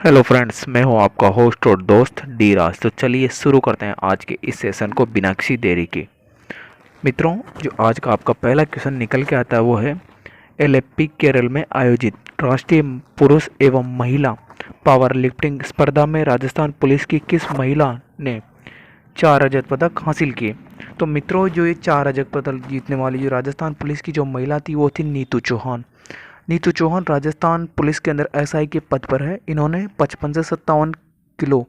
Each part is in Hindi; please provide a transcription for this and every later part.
हेलो फ्रेंड्स, मैं हूं आपका होस्ट और दोस्त डी राज। तो चलिए शुरू करते हैं आज के इस सेशन को बिना किसी देरी के। मित्रों, जो आज का आपका पहला क्वेश्चन निकल के आता है वो है, एलएफपी केरल में आयोजित राष्ट्रीय पुरुष एवं महिला पावर लिफ्टिंग स्पर्धा में राजस्थान पुलिस की किस महिला ने 4 रजत पदक हासिल किए। तो मित्रों, जो ये 4 रजत पदक जीतने वाली जो राजस्थान पुलिस की जो महिला थी वो थी नीतू चौहान। नीतू चौहान राजस्थान पुलिस के अंदर एसआई के पद पर है। इन्होंने 55 से 57 किलो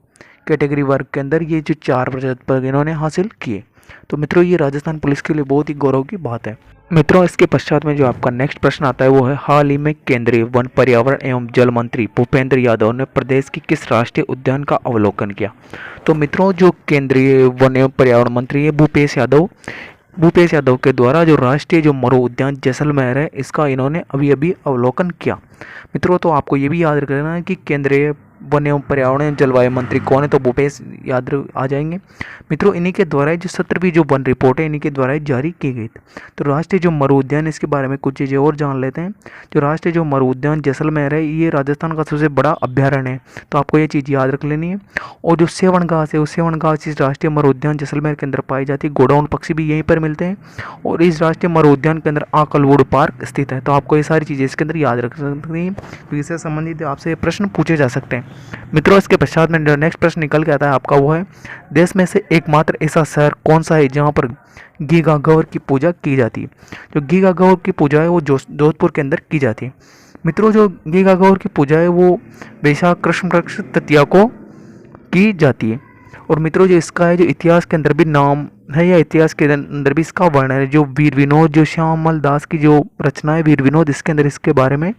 कैटेगरी वर्ग के अंदर ये जो 4 रजत पदक इन्होंने हासिल किए। तो मित्रों, ये राजस्थान पुलिस के लिए बहुत ही गौरव की बात है। मित्रों, इसके पश्चात में जो आपका नेक्स्ट प्रश्न आता है वो है, हाल ही में केंद्रीय वन पर्यावरण एवं जल मंत्री भूपेंद्र यादव ने प्रदेश की किस राष्ट्रीय उद्यान का अवलोकन किया। तो मित्रों, जो केंद्रीय वन एवं पर्यावरण मंत्री है भूपेश यादव के द्वारा जो राष्ट्रीय जो मरु उद्यान जैसलमेर है, इसका इन्होंने अभी अभी अवलोकन किया। मित्रों, तो आपको ये भी याद रखना है कि केंद्रीय वन एवं पर्यावरण एवं जलवायु मंत्री कौन है, तो भूपेश यादव आ जाएंगे। मित्रों, इन्हीं के द्वारा जो 17वीं जो वन रिपोर्ट है इन्हीं के द्वारा जारी की गई थी। तो राष्ट्रीय जो मरु उद्यान, इसके बारे में कुछ चीज़ें और जान लेते हैं। जो राष्ट्रीय जो मरु उद्यान जैसलमेर है, ये राजस्थान का सबसे बड़ा अभ्यारण्य है। तो आपको ये चीज़ याद रख लेनी है। और जो सेवन घास है, उस सेवन घास इस राष्ट्रीय मरु उद्यान जैसलमेर के अंदर पाई जाती है। गोडाउन पक्षी भी यहीं पर मिलते हैं। और इस राष्ट्रीय मरु उद्यान के अंदर आकलवुड पार्क स्थित है। तो आपको ये सारी चीज़ें इसके अंदर याद रख सकती हैं। तो इससे संबंधित आपसे प्रश्न पूछे जा सकते हैं। मित्रों, इसके पश्चात में जो नेक्स्ट प्रश्न निकल के आता है आपका वो है, देश में से एकमात्र ऐसा शहर कौन सा है जहाँ पर गीगा गौर की पूजा की जाती है। जो गीगा गौर की पूजा है वो जोधपुर के अंदर की जाती है। मित्रों, जो गीगा गौर की पूजा है वो वैशाख कृष्ण पक्ष तृतीया को की जाती है। और मित्रों, जो इसका है जो इतिहास के अंदर भी नाम है या इतिहास के अंदर भी इसका वर्णन है। जो वीर विनोद, जो श्यामल दास की जो रचना है वीर विनोद, इसके अंदर इसके बारे में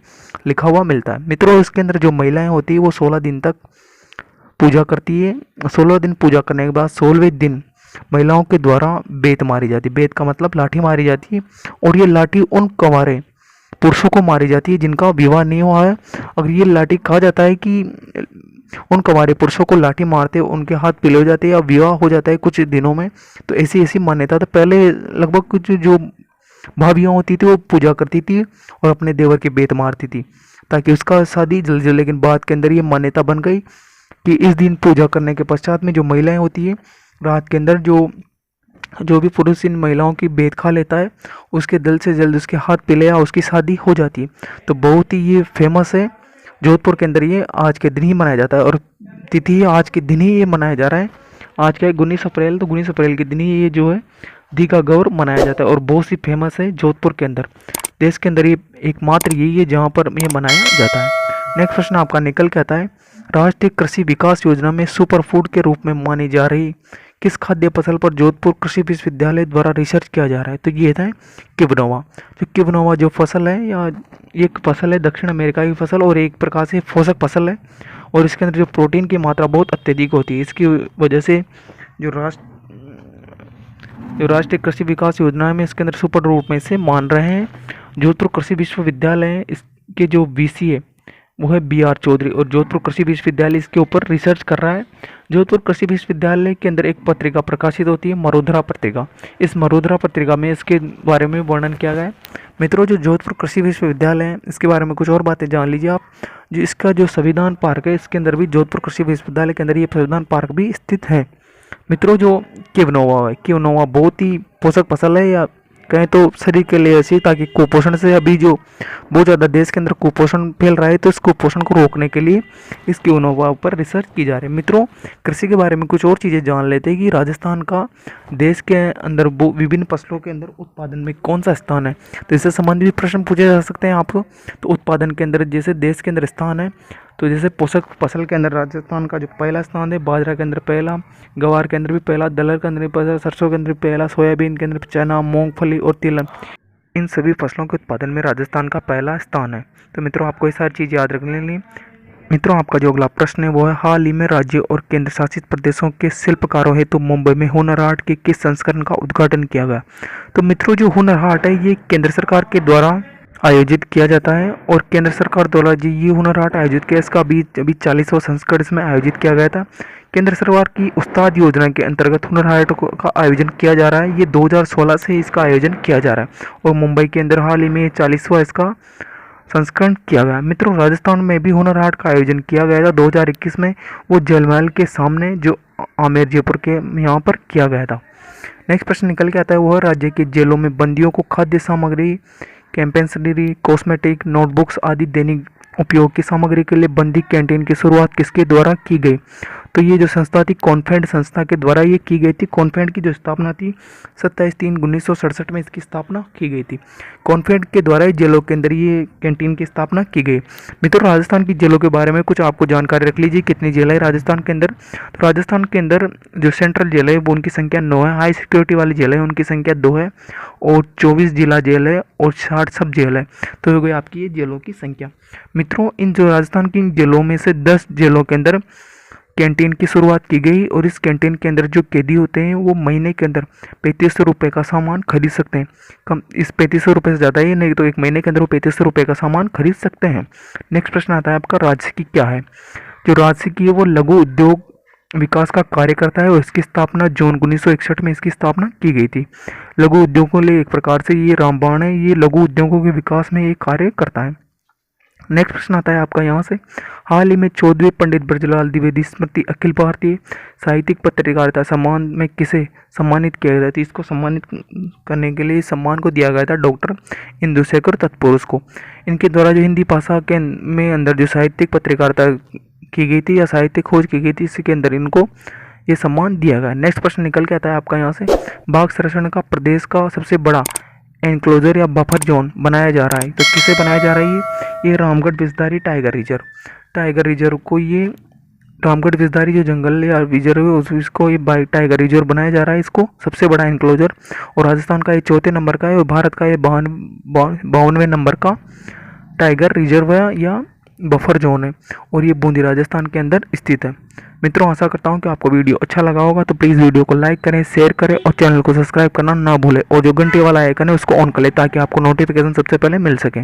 लिखा हुआ मिलता है। मित्रों, इसके अंदर जो महिलाएं होती है वो 16 दिन तक पूजा करती है। 16 दिन पूजा करने के बाद 16वें दिन महिलाओं के द्वारा बेत मारी जाती है। बेत का मतलब लाठी मारी जाती है। और ये लाठी उन कंवारे पुरुषों को मारी जाती है जिनका विवाह नहीं हुआ है। अगर ये लाठी, कहा जाता है कि उन कंवारे पुरुषों को लाठी मारते उनके हाथ पीले हो जाते हैं या विवाह हो जाता है कुछ दिनों में। तो ऐसी ऐसी मान्यता। तो पहले लगभग कुछ जो भाभियाँ होती थी वो पूजा करती थी और अपने देवर की बेत मारती थी ताकि उसका शादी जल्दी जल्दी। लेकिन बाद के अंदर ये मान्यता बन गई कि इस दिन पूजा करने के पश्चात में जो महिलाएं होती है, रात के अंदर जो भी पुरुष इन महिलाओं की बेत खा लेता है, उसके जल्द से जल्द उसके हाथ पीले या उसकी शादी हो जाती है। तो बहुत ही ये फेमस है। जोधपुर के अंदर ये आज के दिन ही मनाया जाता है और तिथि आज के दिन ही ये मनाया जा रहा है। आज का 19 अप्रैल, तो 19 अप्रैल के दिन ही ये जो है गीगा गौर मनाया जाता है और बहुत ही फेमस है जोधपुर के अंदर। देश के अंदर ये एकमात्र यही है जहाँ पर ये मनाया जाता है। नेक्स्ट प्रश्न आपका निकल के आता है, राष्ट्रीय कृषि विकास योजना में सुपर फूड के रूप में मानी जा रही किस खाद्य फसल पर जोधपुर कृषि विश्वविद्यालय द्वारा रिसर्च किया जा रहा है। तो ये है किवनोवा। जो किवनोवा जो फसल है, या एक फसल है दक्षिण अमेरिका की फसल और एक प्रकार से पोषक फसल है। और इसके अंदर जो प्रोटीन की मात्रा बहुत अत्यधिक होती है। इसकी वजह से जो राष्ट्रीय कृषि विकास योजना में इसके अंदर सुपर रूप में से मान रहे हैं। जोधपुर कृषि विश्वविद्यालय, इसके जो वीसी है वो है BR चौधरी और जोधपुर कृषि विश्वविद्यालय इसके ऊपर रिसर्च कर रहा है। जोधपुर कृषि विश्वविद्यालय के अंदर एक पत्रिका प्रकाशित होती है, मरुधरा पत्रिका। इस मरुधरा पत्रिका में इसके बारे में वर्णन किया गया है। मित्रों, जो जोधपुर कृषि विश्वविद्यालय है इसके बारे में कुछ और बातें जान लीजिए आप। जो इसका जो संविधान पार्क है, इसके अंदर भी जोधपुर कृषि विश्वविद्यालय के अंदर ये संविधान पार्क भी स्थित है। मित्रों, जो किवनोवा बहुत ही पोषक फसल है, या कहें तो शरीर के लिए ऐसी, ताकि कुपोषण से अभी जो बहुत ज़्यादा देश के अंदर कुपोषण फैल रहा है, तो इस कुपोषण को रोकने के लिए इस किवनोवा पर रिसर्च की जा रही है। मित्रों, कृषि के बारे में कुछ और चीज़ें जान लेते हैं कि राजस्थान का देश के अंदर विभिन्न फसलों के अंदर उत्पादन में कौन सा स्थान है। तो इससे संबंधित भी प्रश्न पूछे जा सकते हैं आपको। तो उत्पादन के अंदर जैसे देश के अंदर स्थान है, तो जैसे पोषक फसल के अंदर राजस्थान का जो पहला स्थान है, बाजरा के अंदर पहला, गवार के अंदर भी पहला, दलहन के अंदर भी पहला, सरसों के अंदर भी पहला, सोयाबीन के अंदर चना, मूंगफली और तिलहन, इन सभी फसलों के उत्पादन में राजस्थान का पहला स्थान है। तो मित्रों, आपको ये सारी चीज़ याद रखने लिए। मित्रों, आपका जो अगला प्रश्न है वो है, हाल ही में राज्य और केंद्र शासित प्रदेशों के शिल्पकारों हेतु मुंबई में हुनर हाट के किस संस्करण का उद्घाटन किया गया। तो मित्रों, जो हुनर हाट है ये केंद्र सरकार के द्वारा आयोजित किया जाता है और केंद्र सरकार द्वारा जी ये हुनर हाट आयोजित किया। इसका अभी 40वां संस्करण इसमें आयोजित किया गया था। केंद्र सरकार की उस्ताद योजना के अंतर्गत हुनर हाट का आयोजन किया जा रहा है। ये 2016 से इसका आयोजन किया जा रहा है और मुंबई के अंदर हाल ही में 40वां इसका संस्करण किया गया। मित्रों, राजस्थान में भी हुनर हाट का आयोजन किया गया था 2021 में, वो जलमहल के सामने जो आमेर जयपुर के यहाँ पर किया गया था। नेक्स्ट प्रश्न निकल के आता है, वह राज्य के जेलों में बंदियों को खाद्य सामग्री, कैंपेंसनरी, कॉस्मेटिक, नोटबुक्स आदि दैनिक उपयोग की सामग्री के लिए बंदी कैंटीन की शुरुआत किसके द्वारा की गई? तो ये जो संस्था थी कॉन्फेड संस्था के द्वारा ये की गई थी। कॉन्फेड की जो स्थापना थी 27/3/1967 में इसकी स्थापना की गई थी। कॉन्फेड के द्वारा ही जेलों के अंदर ये कैंटीन की स्थापना की गई। मित्रों, राजस्थान की जेलों के बारे में कुछ आपको जानकारी रख लीजिए, कितनी जेल है राजस्थान के अंदर। तो राजस्थान के अंदर जो सेंट्रल जेल है वो उनकी संख्या 9 है, हाई सिक्योरिटी वाली जेल है उनकी संख्या 2 है, और 24 जिला जेल है और 60 सब जेल है। तो हो गई आपकी ये जेलों की संख्या। मित्रों, इन जो राजस्थान की जेलों में से 10 जेलों के अंदर कैंटीन की शुरुआत की गई, और इस कैंटीन के अंदर जो कैदी होते हैं वो महीने के अंदर 3500 रुपये का सामान खरीद सकते हैं। कम इस 3500 रुपये से ज़्यादा ही नहीं, तो एक महीने के अंदर वो 3500 रुपये का सामान खरीद सकते हैं। नेक्स्ट प्रश्न आता है आपका, राजसिकी क्या है? जो राजसिकी है वो लघु उद्योग विकास का कार्य करता है, और इसकी स्थापना जून 1961 में इसकी स्थापना की गई थी। लघु उद्योगों के लिए एक प्रकार से ये रामबाण है, ये लघु उद्योगों के विकास में ये कार्य करता है। नेक्स्ट प्रश्न आता है आपका यहाँ से, हाल ही में 14वें पंडित ब्रजलाल द्विवेदी स्मृति अखिल भारतीय साहित्यिक पत्रकारिता सम्मान में किसे सम्मानित किया गया था? इसको सम्मानित करने के लिए सम्मान को दिया गया था डॉक्टर इंदुशेखर तत्पुरुष को। इनके द्वारा जो हिंदी भाषा के में अंदर जो साहित्यिक पत्रकारिता की गई थी या साहित्य खोज की गई थी, इसके अंदर इनको ये सम्मान दिया गया। नेक्स्ट प्रश्न निकल के आता है आपका यहाँ से, बाघ संरक्षण का प्रदेश का सबसे बड़ा एनक्लोजर या बफर जोन बनाया जा रहा है, तो किसे बनाया जा रहा है? ये रामगढ़ विषधारी टाइगर रिजर्व को, ये रामगढ़ विषधारी जो जंगल या रिजर्व है इसको ये टाइगर रिजर्व बनाया जा रहा है, इसको सबसे बड़ा एनक्लोजर। और राजस्थान का ये 4थे नंबर का है, और भारत का ये 52वें नंबर का टाइगर रिजर्व है या बफर जोन है, और ये बूंदी राजस्थान के अंदर स्थित है। मित्रों, आशा करता हूँ कि आपको वीडियो अच्छा लगा होगा, तो प्लीज़ वीडियो को लाइक करें, शेयर करें और चैनल को सब्सक्राइब करना ना भूलें, और जो घंटे वाला आइकन है उसको ऑन कर लें ताकि आपको नोटिफिकेशन सबसे पहले मिल सके।